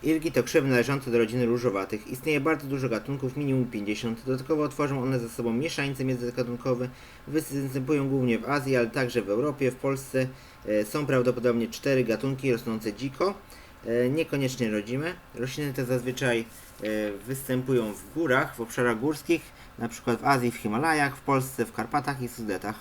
Irgi to krzewy należące do rodziny różowatych. Istnieje bardzo dużo gatunków, minimum 50. Dodatkowo tworzą one ze sobą mieszańce międzygatunkowe. Występują głównie w Azji, ale także w Europie. W Polsce są prawdopodobnie 4 gatunki rosnące dziko, niekoniecznie rodzime. Rośliny te zazwyczaj występują w górach, w obszarach górskich, np. w Azji, w Himalajach, w Polsce, w Karpatach i Sudetach.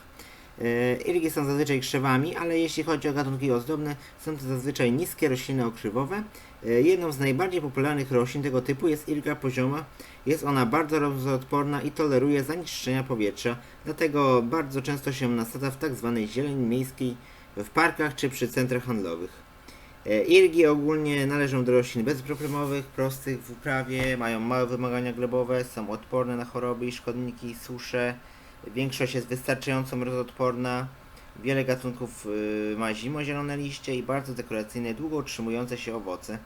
Irgi są zazwyczaj krzewami, ale jeśli chodzi o gatunki ozdobne, są to zazwyczaj niskie rośliny okrzywowe. Jedną z najbardziej popularnych roślin tego typu jest irga pozioma. Jest ona bardzo mrozoodporna i toleruje zanieczyszczenia powietrza, dlatego bardzo często się nasadza w tzw. zieleni miejskiej, w parkach czy przy centrach handlowych. Irgi ogólnie należą do roślin bezproblemowych, prostych w uprawie, mają małe wymagania glebowe, są odporne na choroby i szkodniki, susze. Większość jest wystarczająco mrozoodporna. Wiele gatunków ma zimozielone liście i bardzo dekoracyjne, długo utrzymujące się owoce.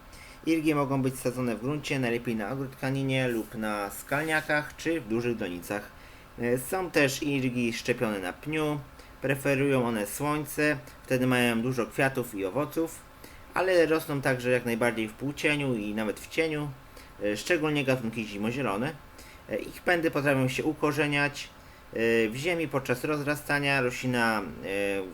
Irgi mogą być sadzone w gruncie, najlepiej na agrotkaninie lub na skalniakach czy w dużych donicach. Są też irgi szczepione na pniu. Preferują one słońce, wtedy mają dużo kwiatów i owoców, ale rosną także jak najbardziej w półcieniu i nawet w cieniu, szczególnie gatunki zimozielone. Ich pędy potrafią się ukorzeniać w ziemi podczas rozrastania. Roślina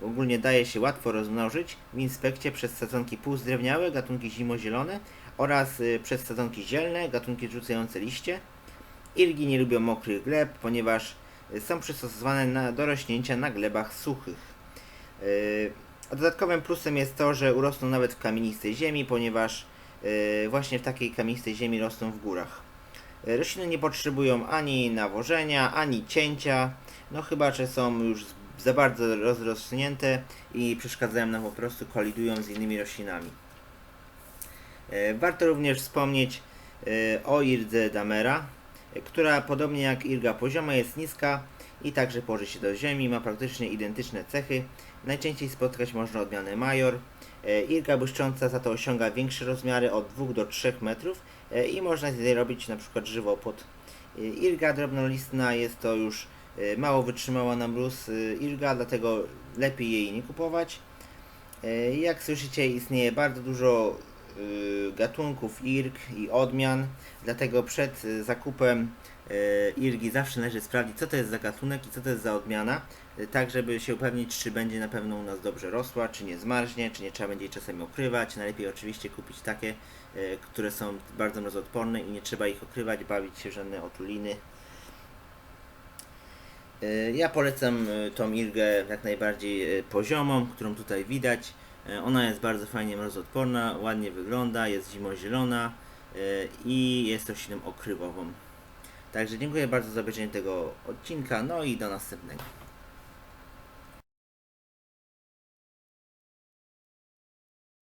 ogólnie daje się łatwo rozmnożyć w inspekcie przez sadzonki półzdrewniałe, gatunki zimozielone oraz przez sadzonki zielne, gatunki rzucające liście. Irgi nie lubią mokrych gleb, ponieważ są przystosowane do rośnięcia na glebach suchych. Dodatkowym plusem jest to, że urosną nawet w kamienistej ziemi, ponieważ właśnie w takiej kamienistej ziemi rosną w górach. Rośliny nie potrzebują ani nawożenia, ani cięcia, no chyba że są już za bardzo rozrośnięte i przeszkadzają nam po prostu, kolidują z innymi roślinami. Warto również wspomnieć o irdze damera, która podobnie jak irga pozioma jest niska i także położy się do ziemi, ma praktycznie identyczne cechy. Najczęściej spotkać można odmianę major. Irga błyszcząca za to osiąga większe rozmiary od 2 do 3 metrów i można z niej robić na przykład żywopłot. Irga drobnolistna jest to już mało wytrzymała na mróz irga, dlatego lepiej jej nie kupować. Jak słyszycie, istnieje bardzo dużo gatunków irg i odmian, dlatego przed zakupem irgi zawsze należy sprawdzić, co to jest za gatunek i co to jest za odmiana, tak żeby się upewnić, czy będzie na pewno u nas dobrze rosła, czy nie zmarznie, czy nie trzeba będzie jej czasami okrywać. Najlepiej oczywiście kupić takie, które są bardzo mrozoodporne i nie trzeba ich okrywać, bawić się w żadne otuliny. Ja polecam tą irgę jak najbardziej poziomą, którą tutaj widać. Ona jest bardzo fajnie mrozoodporna, ładnie wygląda, jest zimozielona i jest rośliną okrywową. Także dziękuję bardzo za obejrzenie tego odcinka, no i do następnego.